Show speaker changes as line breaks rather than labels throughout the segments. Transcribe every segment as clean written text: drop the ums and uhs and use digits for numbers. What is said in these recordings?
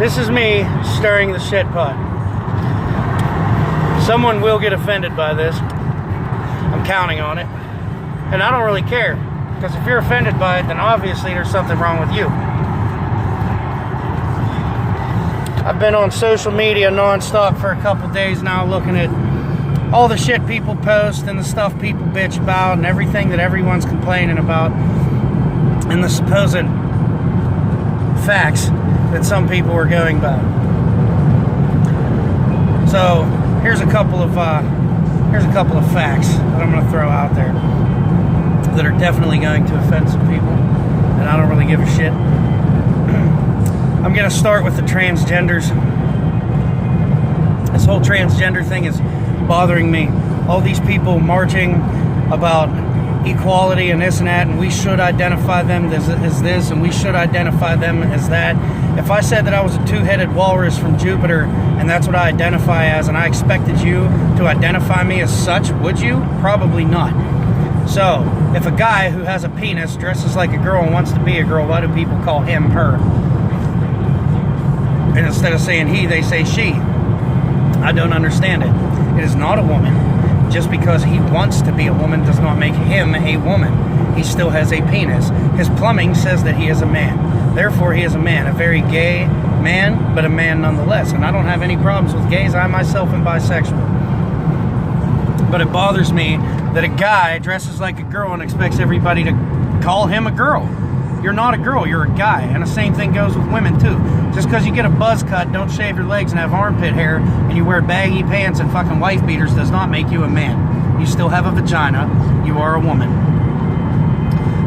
This is me stirring the shit pot. Someone will get offended by this. I'm counting on it. And I don't really care. Because if you're offended by it, then obviously there's something wrong with you. I've been on social media non-stop for a couple days now, looking at all the shit people post and the stuff people bitch about and everything that everyone's complaining about and the supposed facts that some people are going by. So here's a couple of facts that I'm going to throw out there that are definitely going to offend some people, and I don't really give a shit. I'm going to start with the transgenders. This whole transgender thing is bothering me. All these people marching about equality and this and that, and we should identify them as this, and we should identify them as that. If I said that I was a two-headed walrus from Jupiter, and that's what I identify as, and I expected you to identify me as such, would you? Probably not. So, if a guy who has a penis dresses like a girl and wants to be a girl, why do people call him her? And instead of saying he, they say she. I don't understand it. It is not a woman. Just because he wants to be a woman does not make him a woman. He still has a penis. His plumbing says that he is a man. Therefore, he is a man. A very gay man, but a man nonetheless. And I don't have any problems with gays. I myself am bisexual. But it bothers me that a guy dresses like a girl and expects everybody to call him a girl. You're not a girl, you're a guy. And the same thing goes with women too. Just because you get a buzz cut, don't shave your legs and have armpit hair, and you wear baggy pants and fucking wife beaters does not make you a man. You still have a vagina, you are a woman.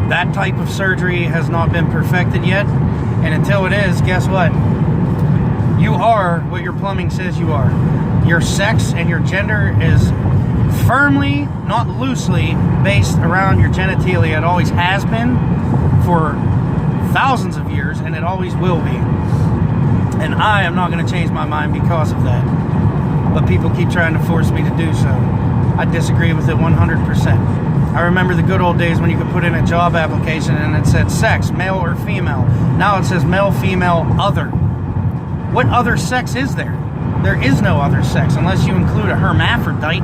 That type of surgery has not been perfected yet, and until it is, guess what? You are what your plumbing says you are. Your sex and your gender is firmly, not loosely, based around your genitalia. It always has been for thousands of years, and it always will be. And I am not going to change my mind because of that. But people keep trying to force me to do so. I disagree with it 100%. I remember the good old days when you could put in a job application and it said sex, male or female. Now it says male, female, other. What other sex is there? There is no other sex unless you include a hermaphrodite,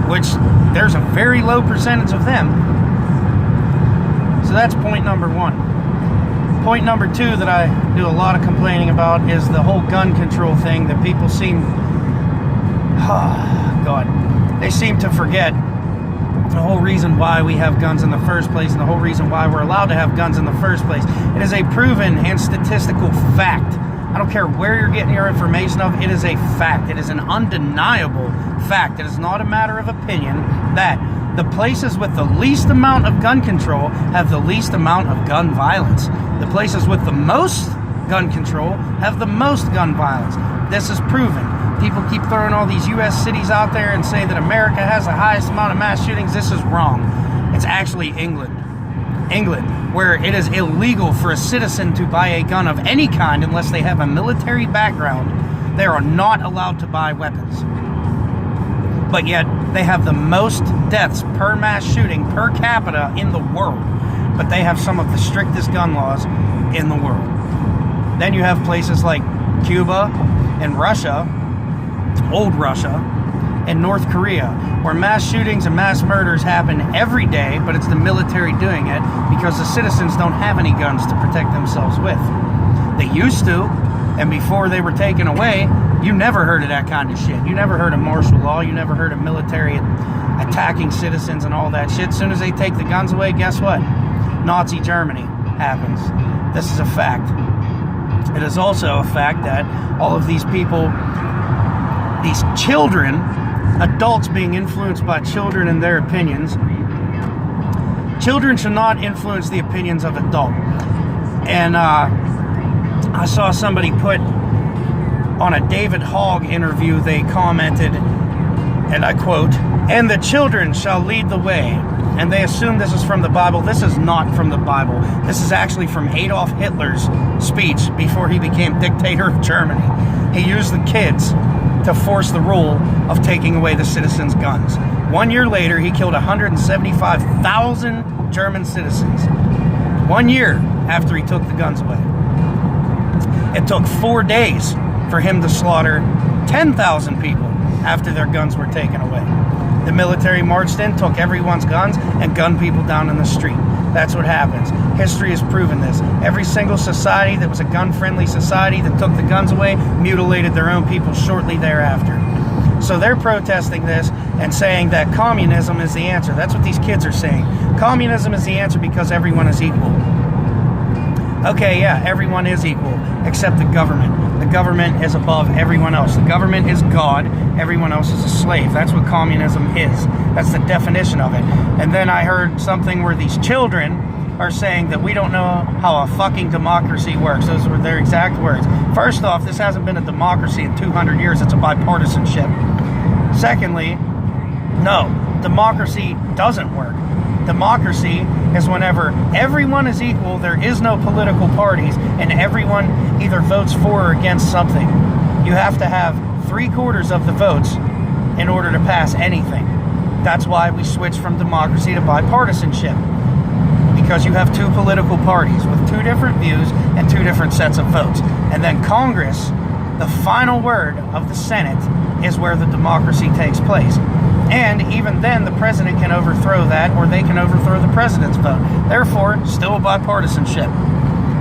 which there's a very low percentage of them. So that's point number one. Point number two that I do a lot of complaining about is the whole gun control thing that people seem, they seem to forget the whole reason why we have guns in the first place and the whole reason why we're allowed to have guns in the first place. It is a proven and statistical fact. I don't care where you're getting your information of, it is a fact. It is an undeniable fact. It is not a matter of opinion that the places with the least amount of gun control have the least amount of gun violence. The places with the most gun control have the most gun violence. This is proven. People keep throwing all these U.S. cities out there and say that America has the highest amount of mass shootings. This is wrong. It's actually England. England, where it is illegal for a citizen to buy a gun of any kind unless they have a military background. They are not allowed to buy weapons. But yet, they have the most deaths per mass shooting per capita in the world. But they have some of the strictest gun laws in the world. Then you have places like Cuba and Russia, old Russia, and North Korea, where mass shootings and mass murders happen every day, but it's the military doing it because the citizens don't have any guns to protect themselves with. They used to, and before they were taken away, you never heard of that kind of shit. You never heard of martial law. You never heard of military attacking citizens and all that shit. As soon as they take the guns away, guess what? Nazi Germany happens. This is a fact. It is also a fact that all of these people, these children, adults being influenced by children and their opinions, children should not influence the opinions of adults. And I saw somebody put on a David Hogg interview, they commented, and I quote, "And the children shall lead the way." And they assume this is from the Bible. This is not from the Bible. This is actually from Adolf Hitler's speech before he became dictator of Germany. He used the kids to force the rule of taking away the citizens' guns. 1 year later, he killed 175,000 German citizens. 1 year after he took the guns away. It took 4 days for him to slaughter 10,000 people after their guns were taken away. The military marched in, took everyone's guns, and gunned people down in the street. That's what happens. History has proven this. Every single society that was a gun-friendly society that took the guns away mutilated their own people shortly thereafter. So they're protesting this and saying that communism is the answer. That's what these kids are saying. Communism is the answer because everyone is equal. Okay, yeah, everyone is equal, except the government. The government is above everyone else. The government is God. Everyone else is a slave. That's what communism is. That's the definition of it. And then I heard something where these children are saying that we don't know how a fucking democracy works. Those were their exact words. First off, this hasn't been a democracy in 200 years. It's a bipartisanship. Secondly, no, democracy doesn't work. Democracy is whenever everyone is equal, there is no political parties, and everyone either votes for or against something. You have to have 3/4 of the votes in order to pass anything. That's why we switched from democracy to bipartisanship. Because you have two political parties with two different views and two different sets of votes. And then Congress, the final word of the Senate, is where the democracy takes place. And even then, the president can overthrow that, or they can overthrow the president's vote. Therefore, still a bipartisanship.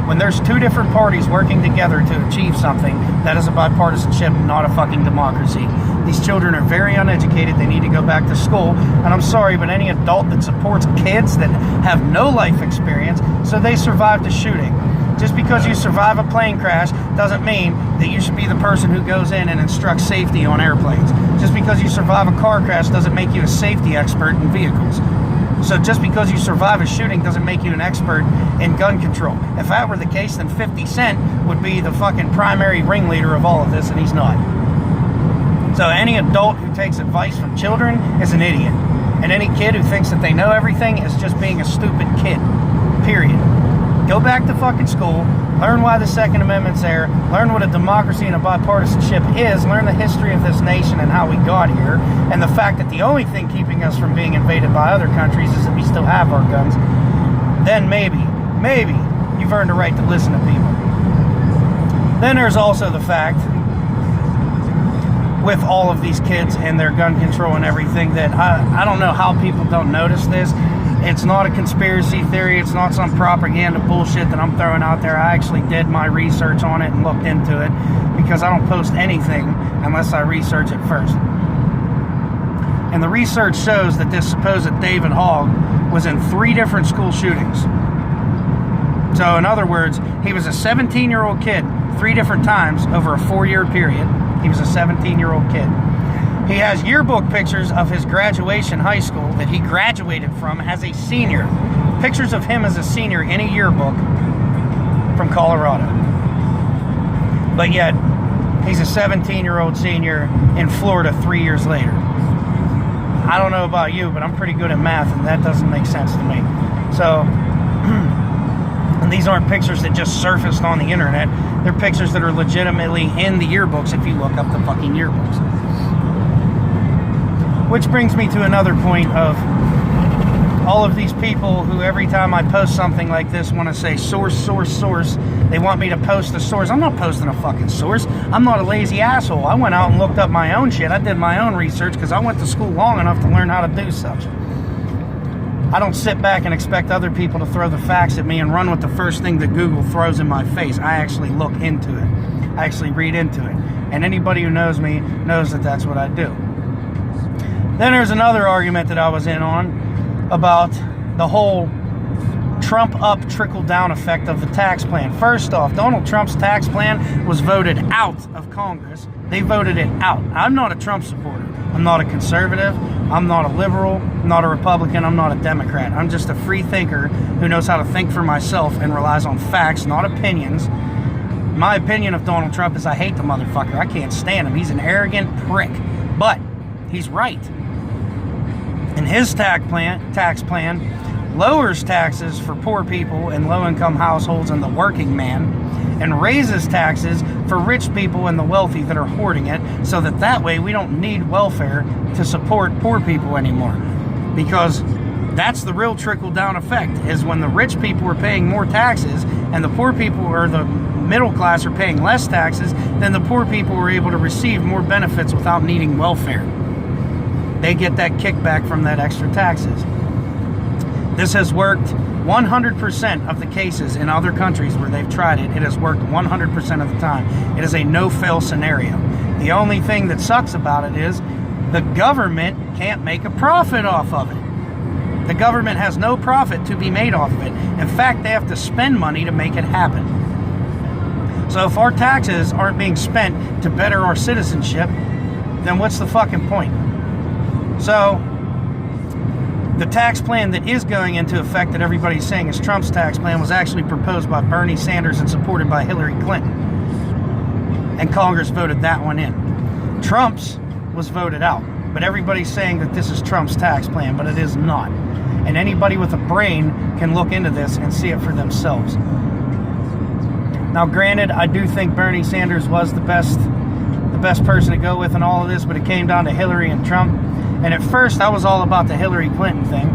When there's two different parties working together to achieve something, that is a bipartisanship, not a fucking democracy. These children are very uneducated. They need to go back to school. And I'm sorry, but any adult that supports kids that have no life experience, so they survived a shooting. Just because you survive a plane crash doesn't mean that you should be the person who goes in and instructs safety on airplanes. Just because you survive a car crash doesn't make you a safety expert in vehicles. So just because you survive a shooting doesn't make you an expert in gun control. If that were the case, then 50 Cent would be the fucking primary ringleader of all of this, and he's not. So any adult who takes advice from children is an idiot. And any kid who thinks that they know everything is just being a stupid kid. Period. Go back to fucking school, learn why the Second Amendment's there, learn what a democracy and a bipartisanship is, learn the history of this nation and how we got here, and the fact that the only thing keeping us from being invaded by other countries is that we still have our guns. Then maybe you've earned a right to listen to people. Then there's also the fact, with all of these kids and their gun control and everything, that I don't know how people don't notice this. It's not a conspiracy theory. It's not some propaganda bullshit that I'm throwing out there. I actually did my research on it and looked into it, because I don't post anything unless I research it first. And the research shows that this supposed David Hogg was in 3 different school shootings. So in other words, he was a 17-year-old kid 3 different times over a 4-year period. He was a 17-year-old kid. He has yearbook pictures of his graduation high school that he graduated from as a senior. Pictures of him as a senior in a yearbook from Colorado. But yet, he's a 17-year-old senior in Florida 3 years later. I don't know about you, but I'm pretty good at math, and that doesn't make sense to me. So, and these aren't pictures that just surfaced on the internet. They're pictures that are legitimately in the yearbooks if you look up the fucking yearbooks. Which brings me to another point of all of these people who every time I post something like this want to say source. They want me to post the source. I'm not posting a fucking source. I'm not a lazy asshole. I went out and looked up my own shit. I did my own research because I went to school long enough to learn how to do such. I don't sit back and expect other people to throw the facts at me and run with the first thing that Google throws in my face. I actually look into it. I actually read into it. And anybody who knows me knows that that's what I do. Then there's another argument that I was in on about the whole Trump up trickle-down effect of the tax plan. First off, Donald Trump's tax plan was voted out of Congress. They voted it out. I'm not a Trump supporter. I'm not a conservative. I'm not a liberal. I'm not a Republican. I'm not a Democrat. I'm just a free thinker who knows how to think for myself and relies on facts, not opinions. My opinion of Donald Trump is I hate the motherfucker. I can't stand him. He's an arrogant prick. But he's right. And his tax plan lowers taxes for poor people and low-income households and the working man, and raises taxes for rich people and the wealthy that are hoarding it, so that way we don't need welfare to support poor people anymore. Because That's the real trickle-down effect, is when the rich people are paying more taxes and the poor people, or the middle class, are paying less taxes, then the poor people are able to receive more benefits without needing welfare. They get that kickback from that extra taxes. This has worked 100% of the cases in other countries where they've tried it. It has worked 100% of the time. It is a no-fail scenario. The only thing that sucks about it is the government can't make a profit off of it. The government has no profit to be made off of it. In fact, they have to spend money to make it happen. So if our taxes aren't being spent to better our citizenship, then what's the fucking point? So the tax plan that is going into effect that everybody's saying is Trump's tax plan was actually proposed by Bernie Sanders and supported by Hillary Clinton. And Congress voted that one in. Trump's was voted out. But everybody's saying that this is Trump's tax plan, but it is not. And anybody with a brain can look into this and see it for themselves. Now, granted, I do think Bernie Sanders was the best person to go with in all of this, but it came down to Hillary and Trump. And at first, I was all about the Hillary Clinton thing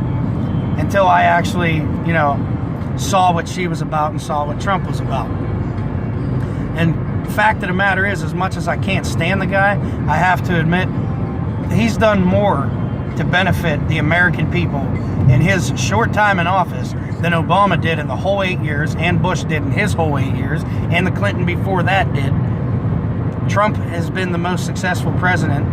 until I actually, saw what she was about and saw what Trump was about. And the fact of the matter is, as much as I can't stand the guy, I have to admit, he's done more to benefit the American people in his short time in office than Obama did in the whole 8 years, and Bush did in his whole 8 years, and the Clinton before that did. Trump has been the most successful president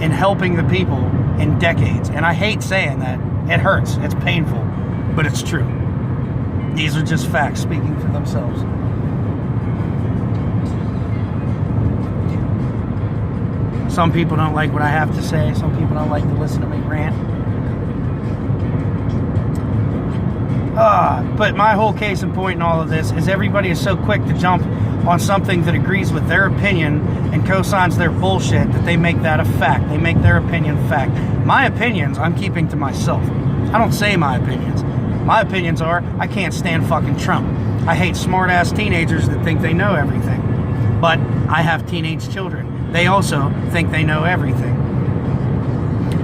in helping the people in decades. And I hate saying that. It hurts. It's painful. But it's true. These are just facts speaking for themselves. Some people don't like what I have to say. Some people don't like to listen to me rant. But my whole case in point in all of this is everybody is so quick to jump on something that agrees with their opinion and co-signs their bullshit that they make that a fact. They make their opinion fact. My opinions, I'm keeping to myself. I don't say my opinions. My opinions are, I can't stand fucking Trump. I hate smart-ass teenagers that think they know everything. But I have teenage children. They also think they know everything.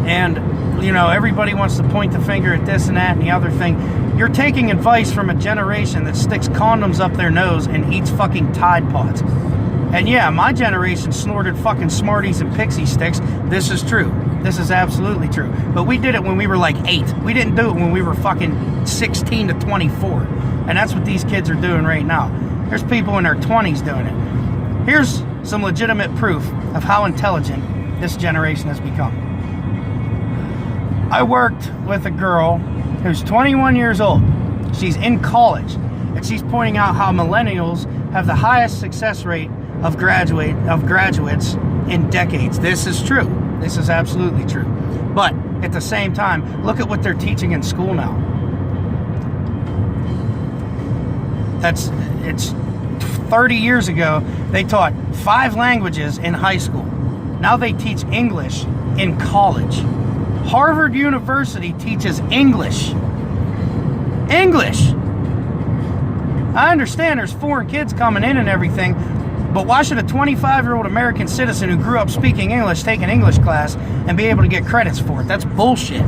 And, everybody wants to point the finger at this and that and the other thing. You're taking advice from a generation that sticks condoms up their nose and eats fucking Tide Pods. And yeah, my generation snorted fucking Smarties and Pixie Sticks. This is true. This is absolutely true. But we did it when we were like 8. We didn't do it when we were fucking 16 to 24. And that's what these kids are doing right now. There's people in their 20s doing it. Here's some legitimate proof of how intelligent this generation has become. I worked with a girl who's 21 years old. She's in college, and she's pointing out how millennials have the highest success rate of graduates in decades. This is true. This is absolutely true. But at the same time, look at what they're teaching in school now. It's 30 years ago, they taught 5 languages in high school. Now they teach English in college. Harvard University teaches English. English! I understand there's foreign kids coming in and everything, but why should a 25-year-old American citizen who grew up speaking English take an English class and be able to get credits for it? That's bullshit.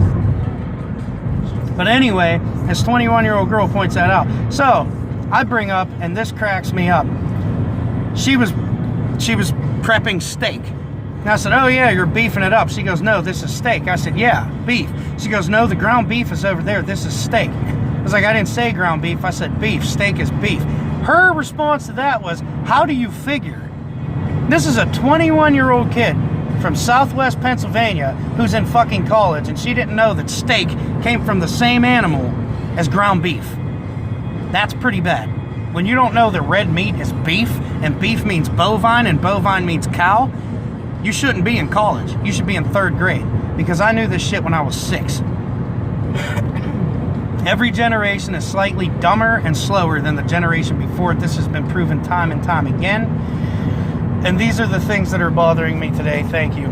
But anyway, this 21-year-old girl points that out. So, I bring up, and this cracks me up. She was prepping steak. And I said, oh yeah, you're beefing it up. She goes, no, this is steak. I said, yeah, beef. She goes, no, the ground beef is over there. This is steak. I was like, I didn't say ground beef. I said beef. Steak is beef. Her response to that was, how do you figure? This is a 21-year-old kid from Southwest Pennsylvania who's in fucking college, and she didn't know that steak came from the same animal as ground beef. That's pretty bad. When you don't know that red meat is beef, and beef means bovine, and bovine means cow, you shouldn't be in college. You should be in 3rd grade. Because I knew this shit when I was 6. Every generation is slightly dumber and slower than the generation before it. This has been proven time and time again. And these are the things that are bothering me today. Thank you.